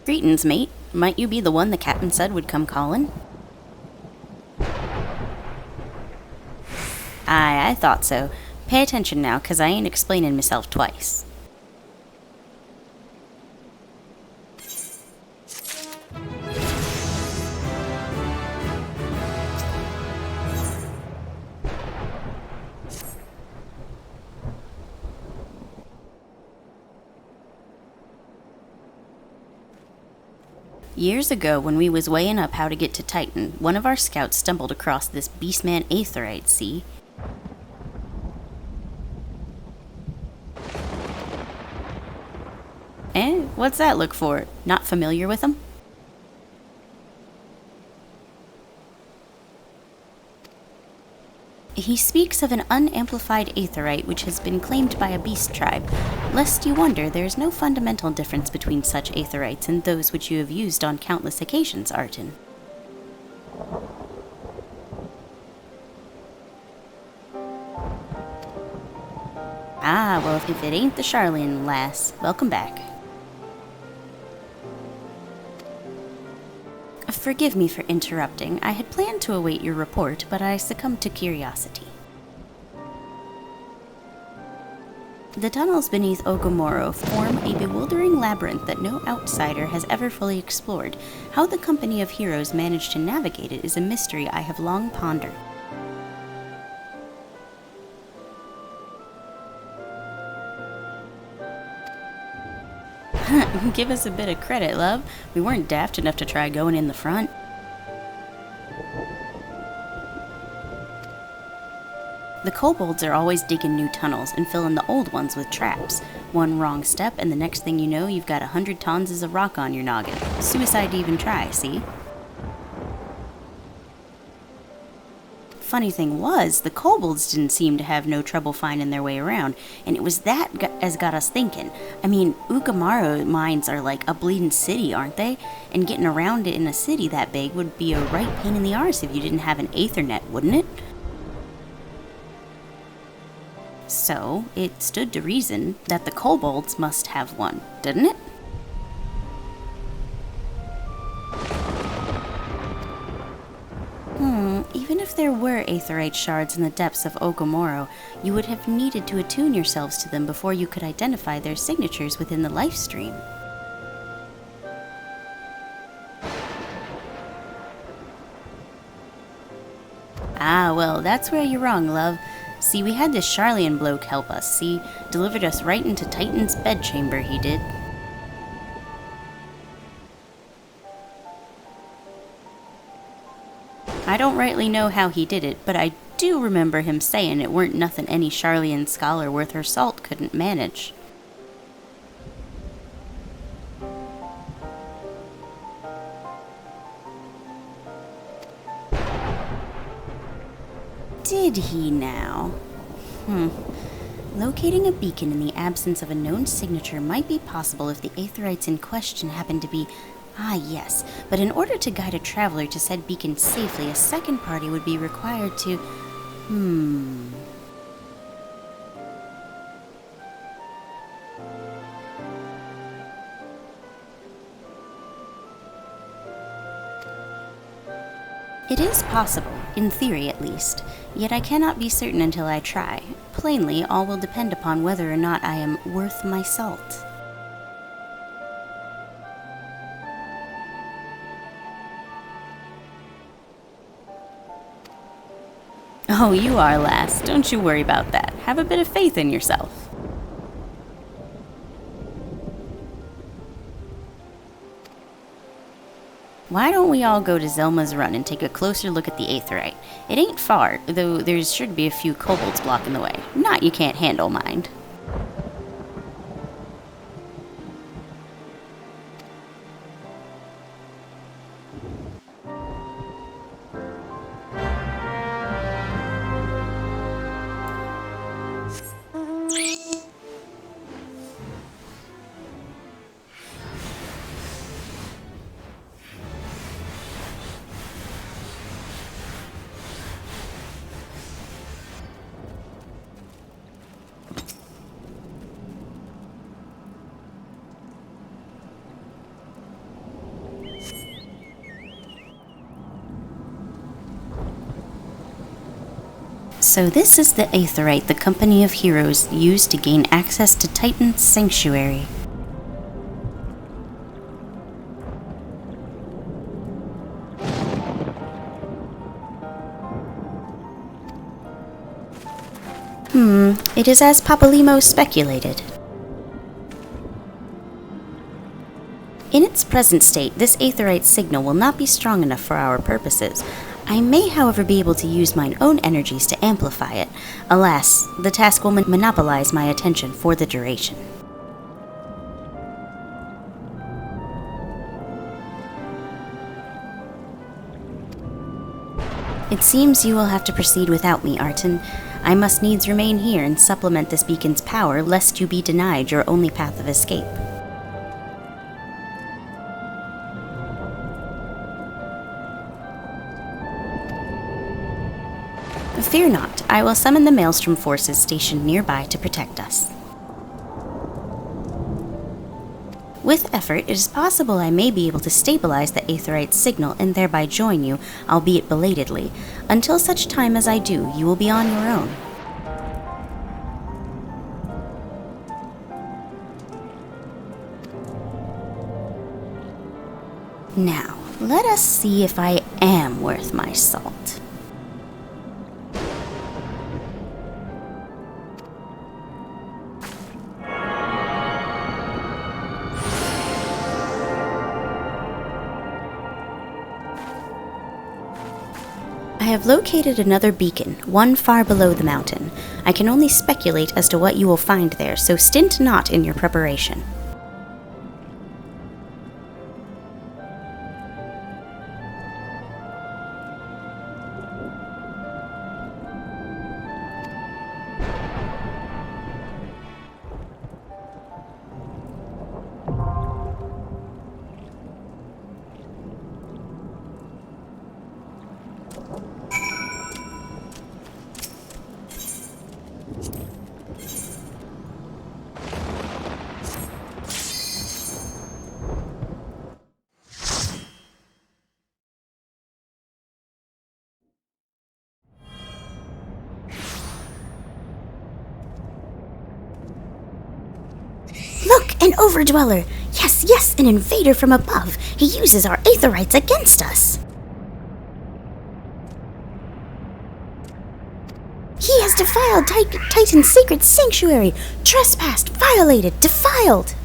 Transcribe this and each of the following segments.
Greetings, mate. Might you be the one the captain said would come calling? Aye, I thought so. Pay attention now, 'cause I ain't explaining myself twice. Years ago, when we was weighing up how to get to Titan, one of our scouts stumbled across this beastman aetherite, see? Eh? What's that look for? Not familiar with him? He speaks of an unamplified aetherite which has been claimed by a beast tribe. Lest you wonder, there is no fundamental difference between such aetherites and those which you have used on countless occasions, Arten. Ah, well, if it ain't the Charlian, lass, welcome back. Forgive me for interrupting. I had planned to await your report, but I succumbed to curiosity. The tunnels beneath Ogomoro form a bewildering labyrinth that no outsider has ever fully explored. How the company of heroes managed to navigate it is a mystery I have long pondered. Give us a bit of credit, love. We weren't daft enough to try going in the front. The kobolds are always digging new tunnels and filling the old ones with traps. One wrong step and the next thing you know, you've got 100 tons of rock on your noggin. Suicide to even try, see? Funny thing was, the kobolds didn't seem to have no trouble finding their way around, and it was that as got us thinking. I mean, Ugamaru mines are like a bleeding city, aren't they? And getting around it in a city that big would be a right pain in the arse if you didn't have an aethernet, wouldn't it? So, it stood to reason that the kobolds must have one, didn't it? Even if there were aetherite shards in the depths of Ogomoro, you would have needed to attune yourselves to them before you could identify their signatures within the life stream. Ah, well, that's where you're wrong, love. See, we had this Charlian bloke help us, see? Delivered us right into Titan's bedchamber, he did. I don't rightly know how he did it, but I do remember him saying it weren't nothing any Charlian scholar worth her salt couldn't manage. Did he now? Locating a beacon in the absence of a known signature might be possible if the aetherites in question happen to be... Ah, yes, but in order to guide a traveler to said beacon safely, a second party would be required to... It is possible, in theory at least, yet I cannot be certain until I try. Plainly, all will depend upon whether or not I am worth my salt. Oh, you are, lass. Don't you worry about that. Have a bit of faith in yourself. Why don't we all go to Zelma's Run and take a closer look at the aetherite? It ain't far, though there's sure to be a few kobolds blocking the way. Not you can't handle, mind. So this is the Aetheryte the Company of Heroes used to gain access to Titan's sanctuary. It is as Papalimo speculated. In its present state, this Aetheryte signal will not be strong enough for our purposes. I may, however, be able to use mine own energies to amplify it. Alas, the task will monopolize my attention for the duration. It seems you will have to proceed without me, Arten. I must needs remain here and supplement this beacon's power, lest you be denied your only path of escape. Fear not, I will summon the Maelstrom forces stationed nearby to protect us. With effort, it is possible I may be able to stabilize the Aetheryte's signal and thereby join you, albeit belatedly. Until such time as I do, you will be on your own. Now, let us see if I am worth my salt. I have located another beacon, one far below the mountain. I can only speculate as to what you will find there, so stint not in your preparation. Look, an overdweller! Yes, yes, an invader from above! He uses our Aetherites against us! He has defiled Titan's sacred sanctuary! Trespassed, violated, defiled!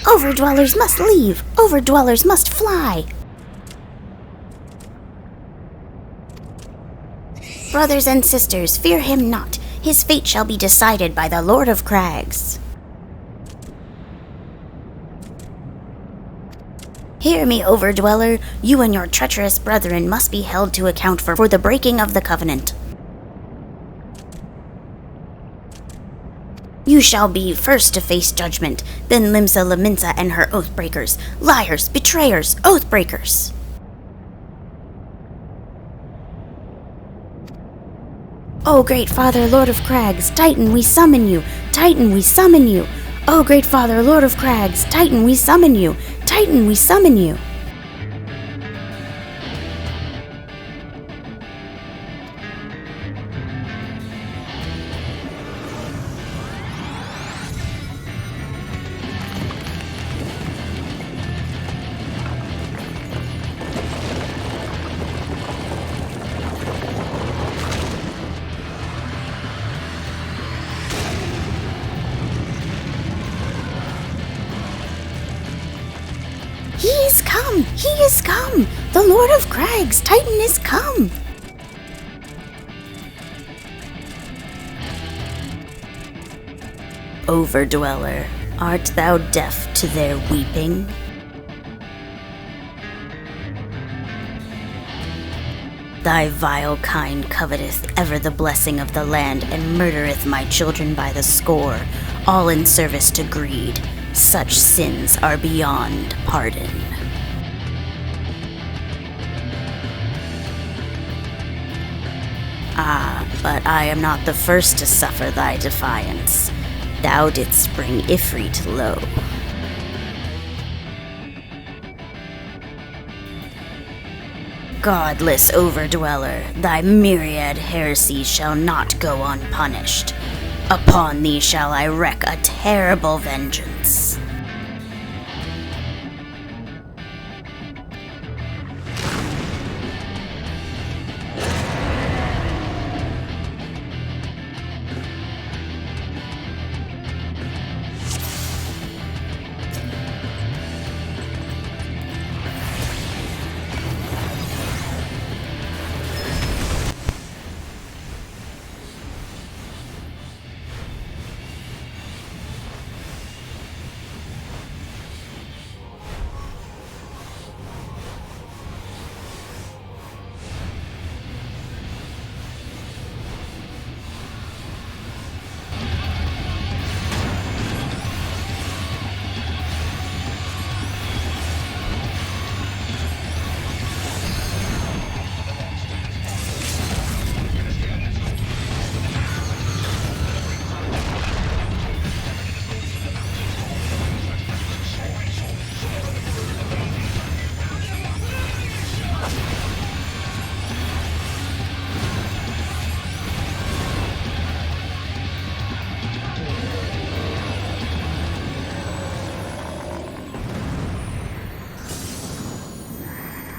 Overdwellers must leave! Overdwellers must fly! Brothers and sisters, fear him not. His fate shall be decided by the Lord of Crags. Hear me, Overdweller. You and your treacherous brethren must be held to account for the breaking of the covenant. You shall be first to face judgment, then Limsa Laminsa and her oathbreakers, liars, betrayers, oathbreakers. O great Father, Lord of Crags, Titan, we summon you! Titan, we summon you! O great Father, Lord of Crags, Titan, we summon you! Titan, we summon you! He is come! He is come! The Lord of Crags, Titan is come! Overdweller, art thou deaf to their weeping? Thy vile kind coveteth ever the blessing of the land, and murdereth my children by the score, all in service to greed. Such sins are beyond pardon. Ah, but I am not the first to suffer thy defiance. Thou didst bring Ifrit low. Godless overdweller, thy myriad heresies shall not go unpunished. Upon thee shall I wreak a terrible vengeance.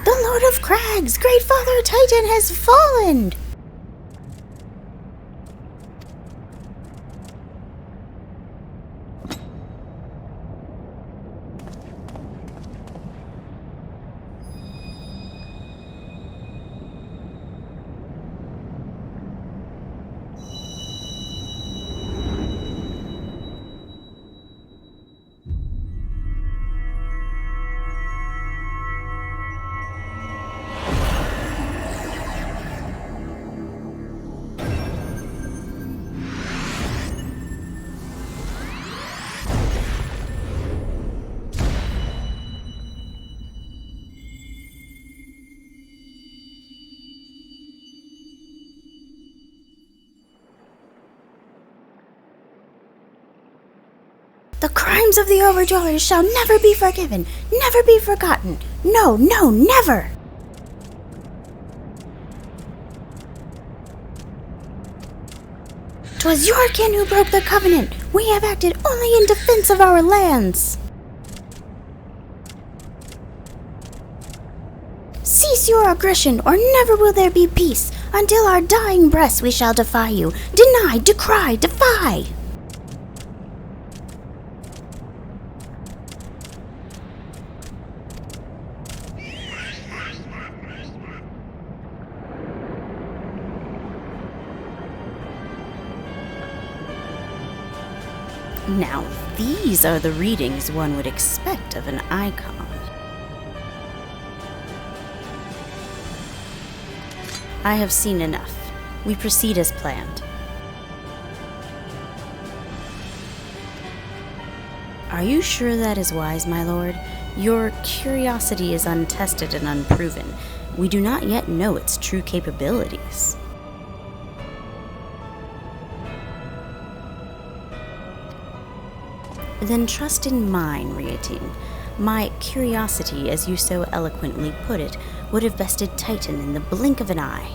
The Lord of Crags, Great Father Titan, has fallen! The crimes of the overdwellers shall never be forgiven, never be forgotten. No, no, never! 'Twas your kin who broke the covenant. We have acted only in defense of our lands. Cease your aggression, or never will there be peace. Until our dying breaths we shall defy you. Deny, decry, defy! Now, these are the readings one would expect of an icon. I have seen enough. We proceed as planned. Are you sure that is wise, my lord? Your curiosity is untested and unproven. We do not yet know its true capabilities. Then trust in mine, Riatin. My curiosity, as you so eloquently put it, would have bested Titan in the blink of an eye.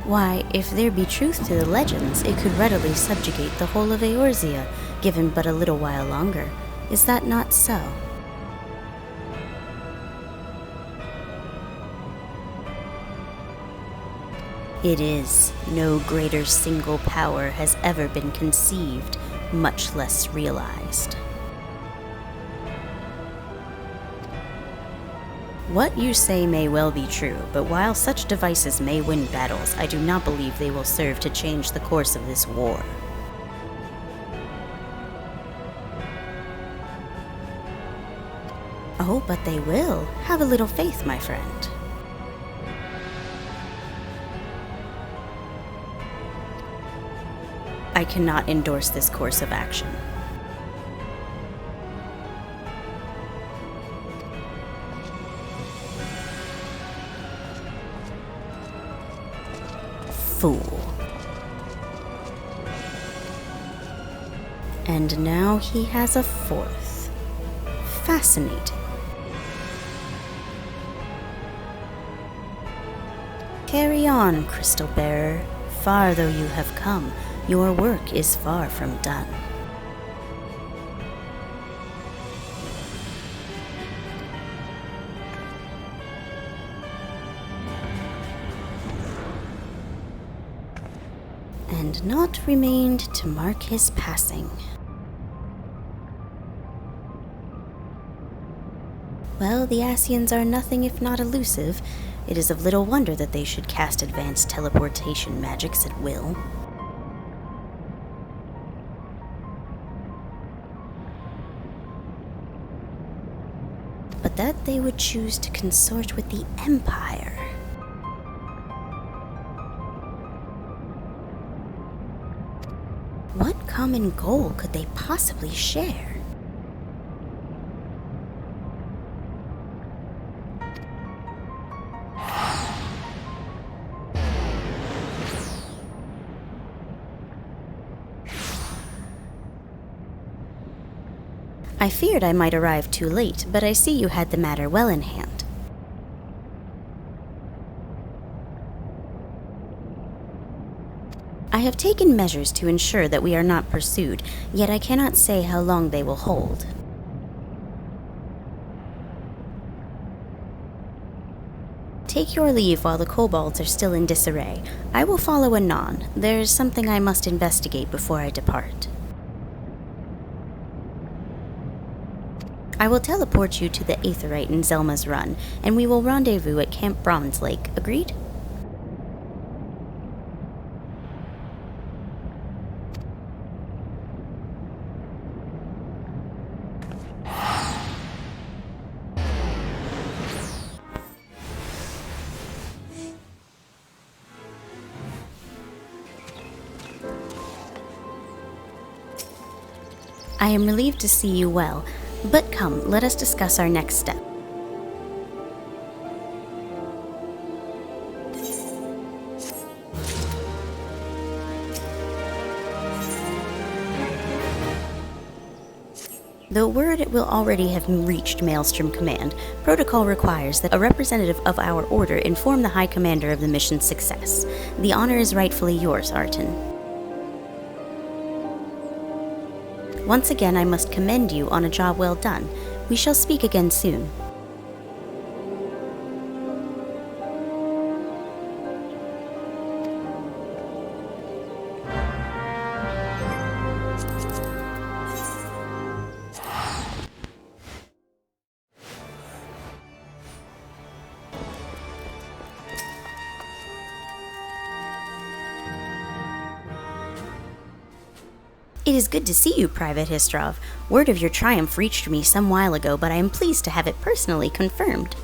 Why, if there be truth to the legends, it could readily subjugate the whole of Eorzea, given but a little while longer. Is that not so? It is. No greater single power has ever been conceived, much less realized. What you say may well be true, but while such devices may win battles, I do not believe they will serve to change the course of this war. Oh, but they will. Have a little faith, my friend. I cannot endorse this course of action. Fool. And now he has a fourth. fascinating. Carry on, Crystal Bearer. Far though you have come, your work is far from done. And naught remained to mark his passing. Well, the Asians are nothing if not elusive. It is of little wonder that they should cast advanced teleportation magics at will. But that they would choose to consort with the Empire. What common goal could they possibly share? I feared I might arrive too late, but I see you had the matter well in hand. I have taken measures to ensure that we are not pursued, yet I cannot say how long they will hold. Take your leave while the kobolds are still in disarray. I will follow anon. There's something I must investigate before I depart. I will teleport you to the Aetheryte in Zelma's Run, and we will rendezvous at Camp Bronze Lake. Agreed? I am relieved to see you well. But come, let us discuss our next step. Though word will already have reached Maelstrom Command, protocol requires that a representative of our order inform the High Commander of the mission's success. The honor is rightfully yours, Arten. Once again, I must commend you on a job well done. We shall speak again soon. It is good to see you, Private Histrov. Word of your triumph reached me some while ago, but I am pleased to have it personally confirmed.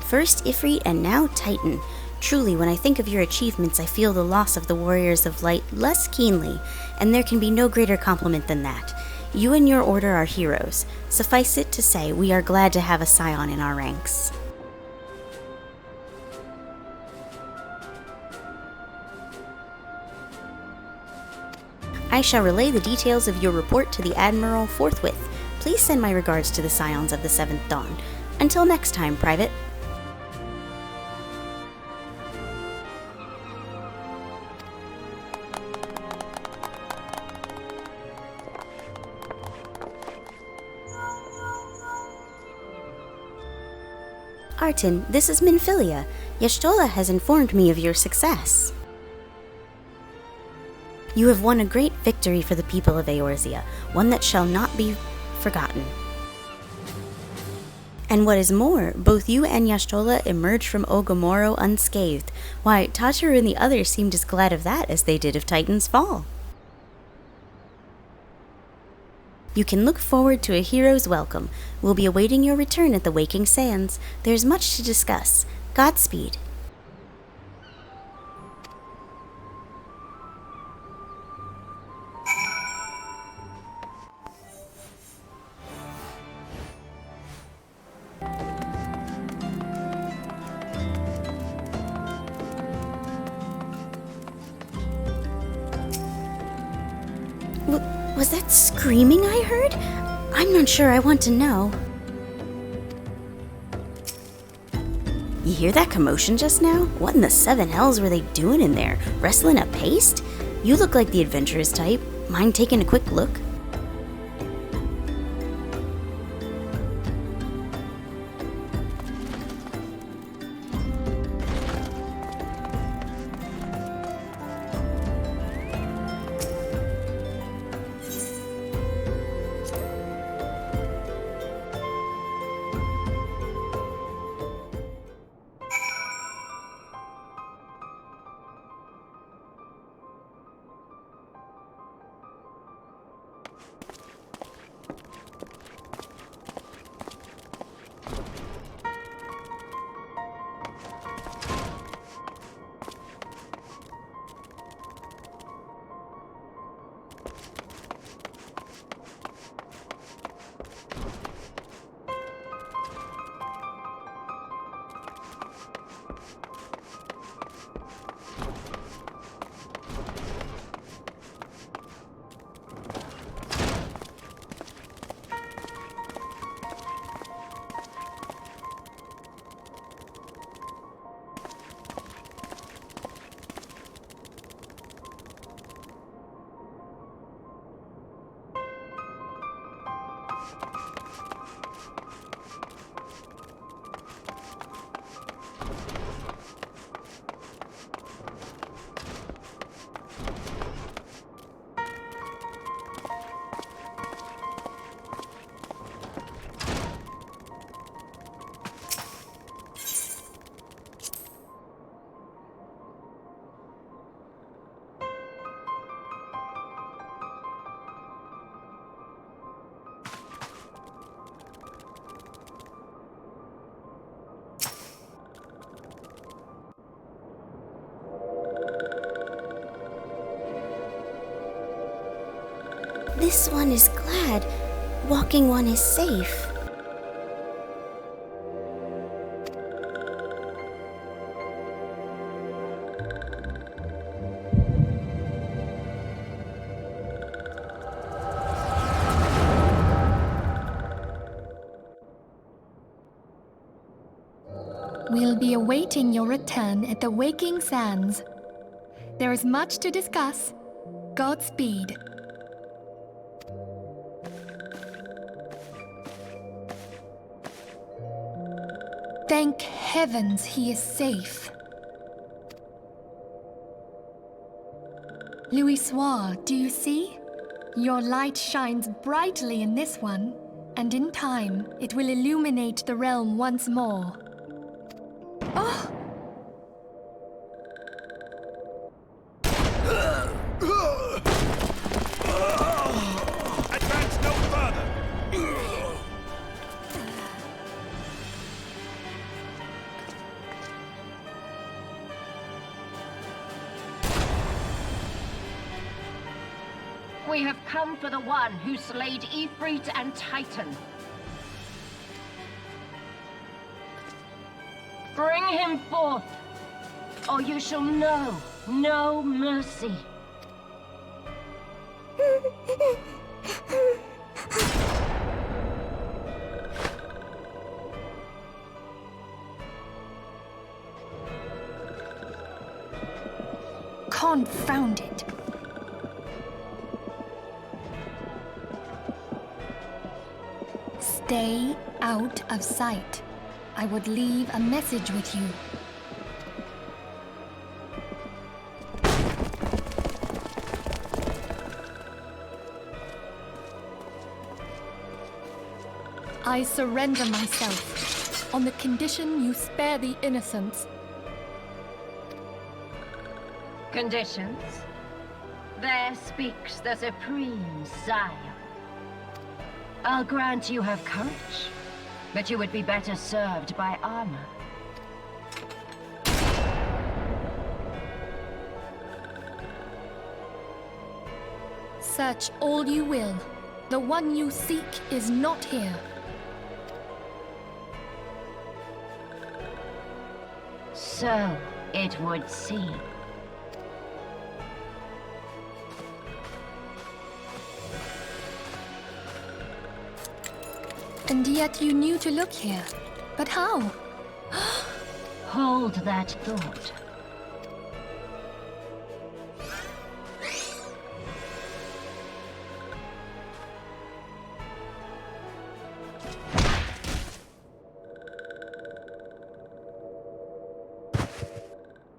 First Ifrit and now Titan. Truly, when I think of your achievements, I feel the loss of the Warriors of Light less keenly, and there can be no greater compliment than that. You and your order are heroes. Suffice it to say, we are glad to have a scion in our ranks. I shall relay the details of your report to the Admiral forthwith. Please send my regards to the Scions of the Seventh Dawn. Until next time, Private. Arten, this is Minfilia. Y'shtola has informed me of your success. You have won a great victory for the people of Eorzea, one that shall not be forgotten. And what is more, both you and Y'shtola emerged from O'Gomoro unscathed. Why, Tataru and the others seemed as glad of that as they did of Titan's fall. You can look forward to a hero's welcome. We'll be awaiting your return at the Waking Sands. There's much to discuss. Godspeed. Was that screaming I heard? I'm not sure I want to know. You hear that commotion just now? What in the seven hells were they doing in there? Wrestling a paste? You look like the adventurous type. Mind taking a quick look? This one is glad. Walking one is safe. We'll be awaiting your return at the Waking Sands. There is much to discuss. Godspeed. Thank heavens he is safe. Louisoire, do you see? Your light shines brightly in this one, and in time it will illuminate the realm once more. Oh! Advance no further! We have come for the one who slayed Ifrit and Titan. Bring him forth, or you shall know no mercy. Confound it! Stay out of sight. I would leave a message with you. I surrender myself, on the condition you spare the innocents. Conditions? There speaks the Supreme Sire. I'll grant you have courage, but you would be better served by armor. Search all you will. The one you seek is not here. So it would seem. And yet you knew to look here. But how? Hold that thought.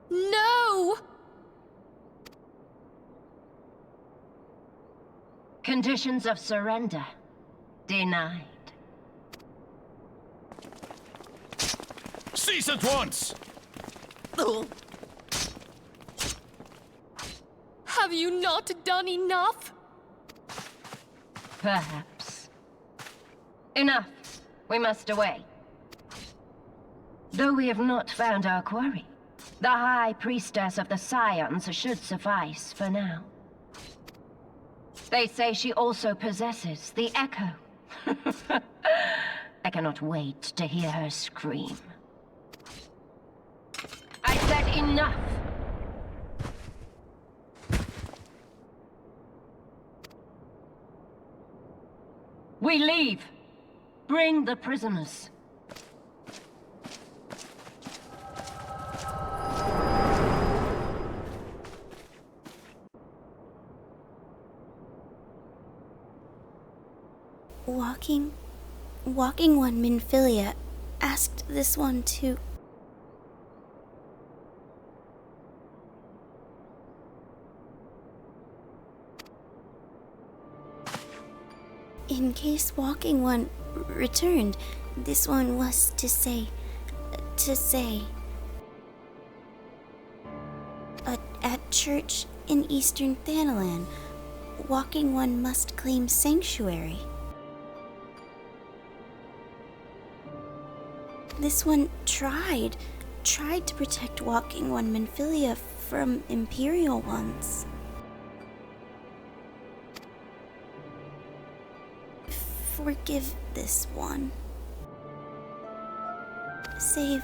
No! Conditions of surrender denied. Cease at once! Have you not done enough? Perhaps. Enough. We must away. Though we have not found our quarry, the High Priestess of the Scions should suffice for now. They say she also possesses the echo. I cannot wait to hear her scream. I said enough! We leave! Bring the prisoners. Walking one Minfilia asked this one to... In case Walking One returned, this one was to say... At church in Eastern Thanalan, Walking One must claim sanctuary. This one tried to protect Walking One Minfilia from Imperial ones. Forgive this one. Save...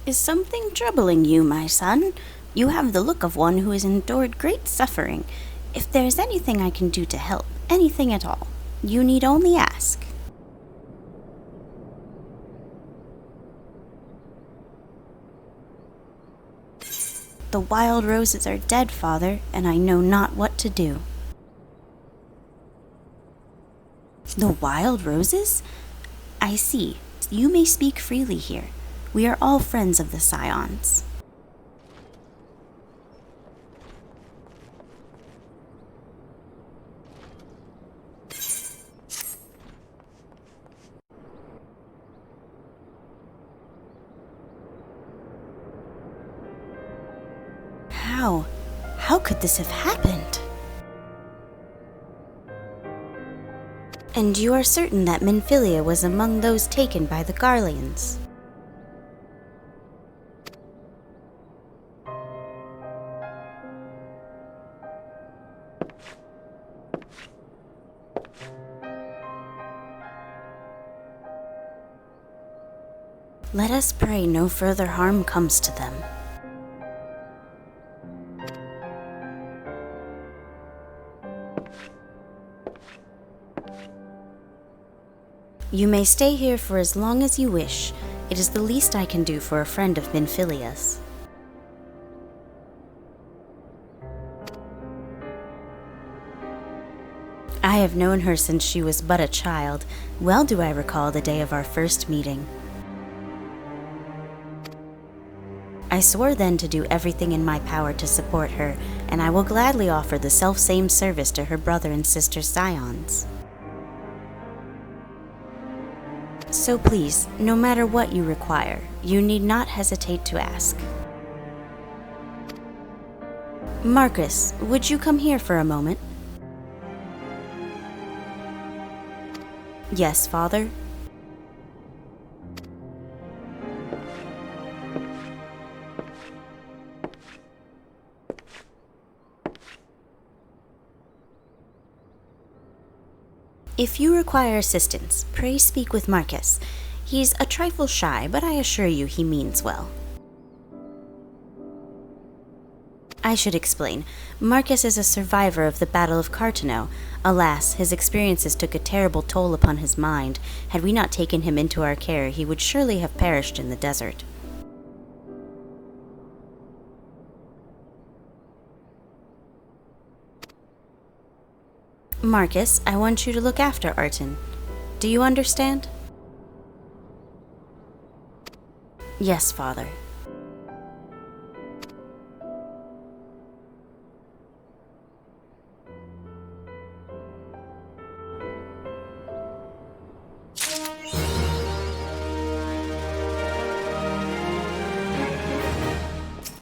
Is something troubling you, my son? You have the look of one who has endured great suffering. If there is anything I can do to help, anything at all, you need only ask. The wild roses are dead, Father, and I know not what to do. The wild roses? I see. You may speak freely here. We are all friends of the Scions. How could this have happened? And you are certain that Minfilia was among those taken by the Garleans? Let us pray no further harm comes to them. You may stay here for as long as you wish. It is the least I can do for a friend of Minfilia's. I have known her since she was but a child. Well do I recall the day of our first meeting. I swore then to do everything in my power to support her, and I will gladly offer the self-same service to her brother and sister scions. So please, no matter what you require, you need not hesitate to ask. Marcus, would you come here for a moment? Yes, Father. If you require assistance, pray speak with Marcus. He's a trifle shy, but I assure you he means well. I should explain. Marcus is a survivor of the Battle of Cartano. Alas, his experiences took a terrible toll upon his mind. Had we not taken him into our care, he would surely have perished in the desert. Marcus, I want you to look after Arten. Do you understand? Yes, Father.